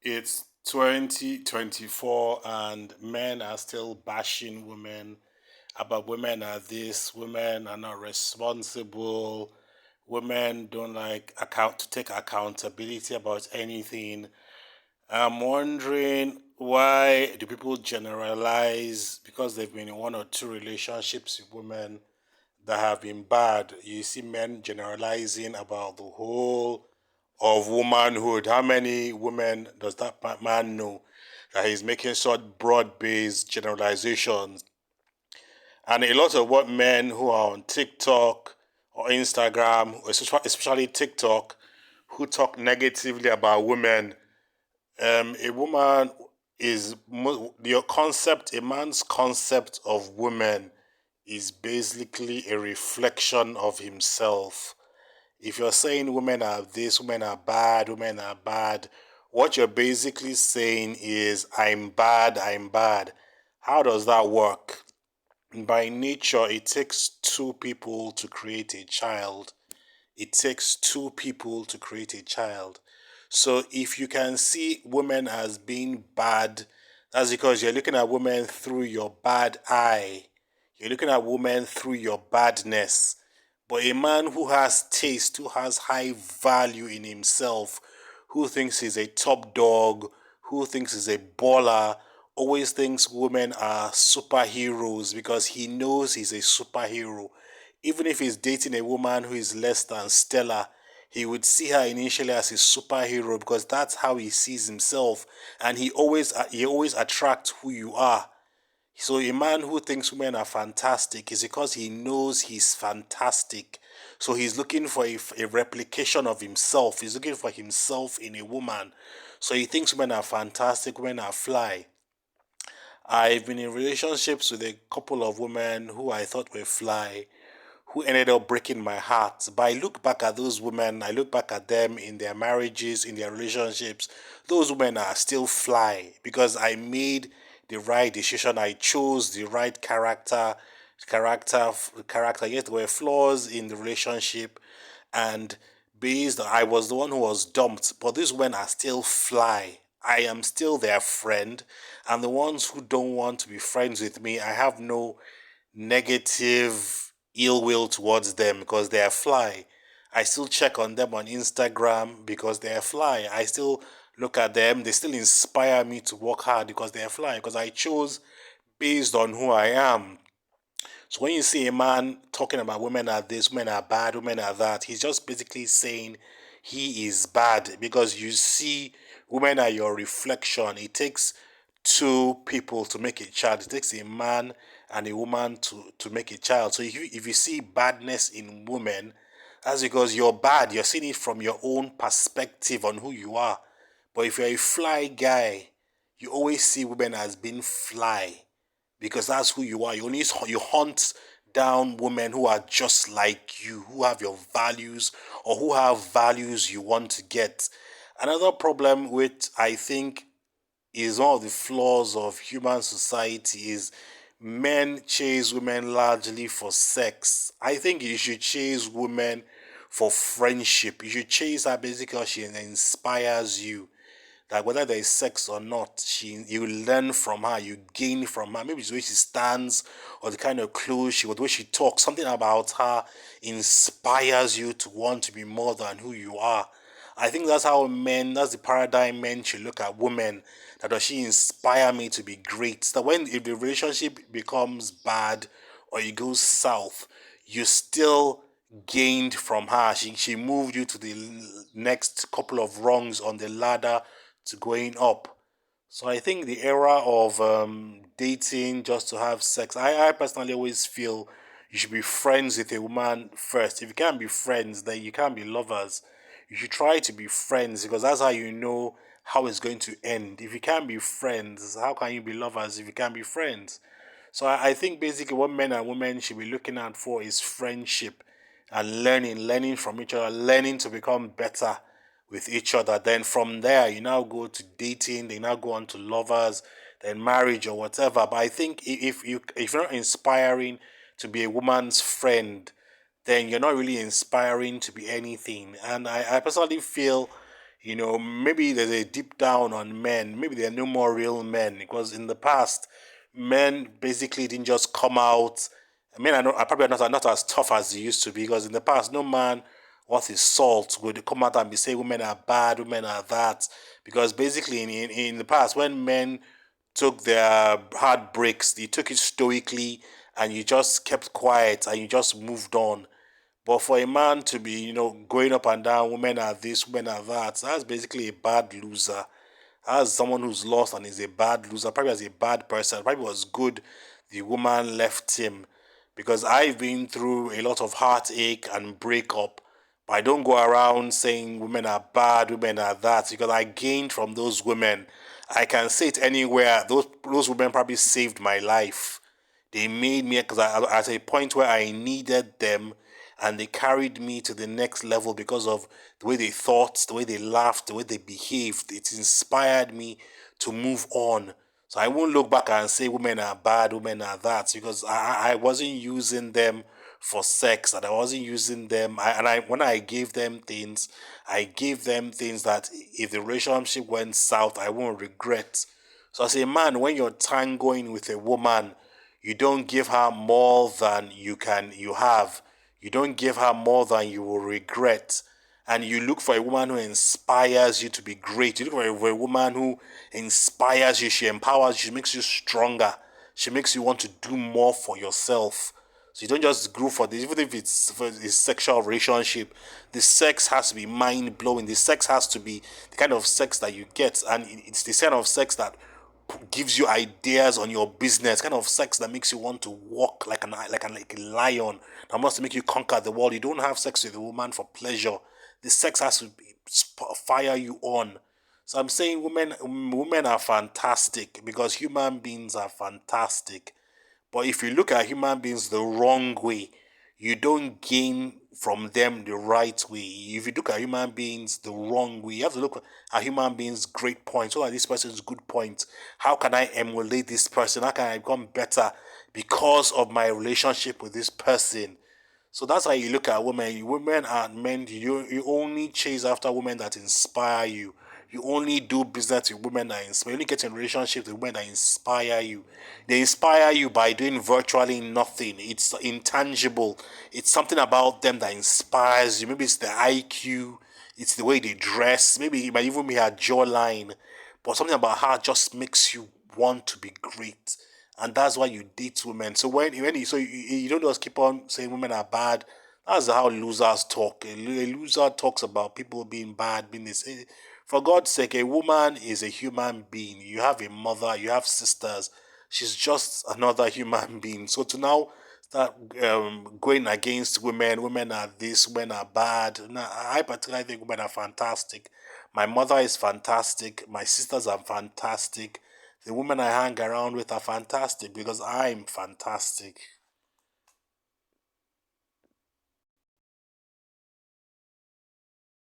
It's 2024 and men are still bashing women about women are this, women are not responsible, women don't like account to take accountability about anything. I'm wondering why do people generalize because they've been in one or two relationships with women that have been bad. You see men generalizing about the whole of womanhood. How many women does that man know that he's making such broad based generalizations? And a lot of what men who are on TikTok or Instagram, especially TikTok, who talk negatively about women, a woman is your concept, a man's concept of women is basically a reflection of himself. If you're saying women are this, women are bad, what you're basically saying is, I'm bad, I'm bad. How does that work? By nature, it takes two people to create a child. It takes two people to create a child. So if you can see women as being bad, that's because you're looking at women through your bad eye. You're looking at women through your badness. But a man who has taste, who has high value in himself, who thinks he's a top dog, who thinks he's a baller, always thinks women are superheroes because he knows he's a superhero. Even if he's dating a woman who is less than stellar, he would see her initially as a superhero because that's how he sees himself, and he always attracts who you are. So a man who thinks women are fantastic is because he knows he's fantastic. So he's looking for a replication of himself. He's looking for himself in a woman. So he thinks women are fantastic, women are fly. I've been in relationships with a couple of women who I thought were fly, who ended up breaking my heart. But I look back at those women, I look back at them in their marriages, in their relationships. Those women are still fly because I made the right decision. I chose the right character. Yes, there were flaws in the relationship, and I was the one who was dumped. But these women are still fly. I am still their friend, and the ones who don't want to be friends with me, I have no negative ill will towards them because they are fly. I still check on them on Instagram because they are fly. I still look at them. They still inspire me to work hard because they are fly. Because I chose based on who I am. So when you see a man talking about women are this, women are bad, women are that, he's just basically saying he is bad because you see women are your reflection. It takes two people to make a child. It takes a man and a woman to make a child. So if you see badness in women, that's because you're bad. You're seeing it from your own perspective on who you are. But if you're a fly guy, you always see women as being fly because that's who you are. You hunt down women who are just like you, who have your values or who have values you want to get. Another problem with I think is one of the flaws of human society is men chase women largely for sex. I think you should chase women for friendship. You should chase her basically because she inspires you. Like whether there is sex or not, you learn from her, you gain from her. Maybe it's the way she stands or the kind of clothes she, or the way she talks. Something about her inspires you to want to be more than who you are. I think that's the paradigm men should look at women. That does she inspire me to be great? So when if the relationship becomes bad or it goes south, you still gained from her. She moved you to the next couple of rungs on the ladder to going up. So I think the era of dating just to have sex, I personally always feel you should be friends with a woman first. If you can't be friends, then you can't be lovers. You should try to be friends because that's how you know how it's going to end. If you can't be friends, how can you be lovers if you can't be friends? So I think basically what men and women should be looking out for is friendship and learning from each other, learning to become better with each other. Then from there, you now go to dating, they now go on to lovers, then marriage or whatever. But I think if you're not inspiring to be a woman's friend, then you're not really inspiring to be anything. And I personally feel Maybe there's a deep down on men. Maybe there are no more real men because in the past, men basically didn't just come out. Men are probably not as tough as they used to be because in the past, no man worth his salt would come out and be saying women are bad, women are that. Because basically, in the past, when men took their heartbreaks, they took it stoically and you just kept quiet and you just moved on. But for a man to be, going up and down, women are this, women are that, that's basically a bad loser. As someone who's lost and is a bad loser, probably as a bad person, probably was good the woman left him. Because I've been through a lot of heartache and breakup, but I don't go around saying women are bad, women are that, because I gained from those women. I can say it anywhere. Those women probably saved my life. They made me because at a point where I needed them, and they carried me to the next level because of the way they thought, the way they laughed, the way they behaved. It inspired me to move on. So I won't look back and say women are bad, women are that, because I wasn't using them for sex, and I wasn't using them. When I gave them things, I gave them things that if the relationship went south, I won't regret. So as a man, when you're tangoing with a woman, you don't give her more than you have. You don't give her more than you will regret. And you look for a woman who inspires you to be great. You look for a woman who inspires you, she empowers you, she makes you stronger. She makes you want to do more for yourself. So you don't just go for this, even if it's for a sexual relationship. The sex has to be mind blowing. The sex has to be the kind of sex that you get, and it's the kind of sex that gives you ideas on your business, kind of sex that makes you want to walk like a lion, that wants to make you conquer the world. You don't have sex with a woman for pleasure. The sex has to fire you on. So I'm saying women are fantastic because human beings are fantastic. But if you look at human beings the wrong way, you don't gain from them the right way. If you look at human beings the wrong way, you have to look at human beings' great points. What are this person's good points? How can I emulate this person? How can I become better because of my relationship with this person? So that's how you look at women. Women are men. You only chase after women that inspire you. You only do business with women that inspire. You only get in relationships with women that inspire you. They inspire you by doing virtually nothing. It's intangible. It's something about them that inspires you. Maybe it's the IQ. It's the way they dress. Maybe it might even be her jawline. But something about her just makes you want to be great, and that's why you date women. So you don't just keep on saying women are bad. That's how losers talk. A loser talks about people being bad, being this. For God's sake, a woman is a human being. You have a mother, you have sisters. She's just another human being. So to now start going against women are this, women are bad. Now, I particularly think women are fantastic. My mother is fantastic. My sisters are fantastic. The women I hang around with are fantastic because I'm fantastic.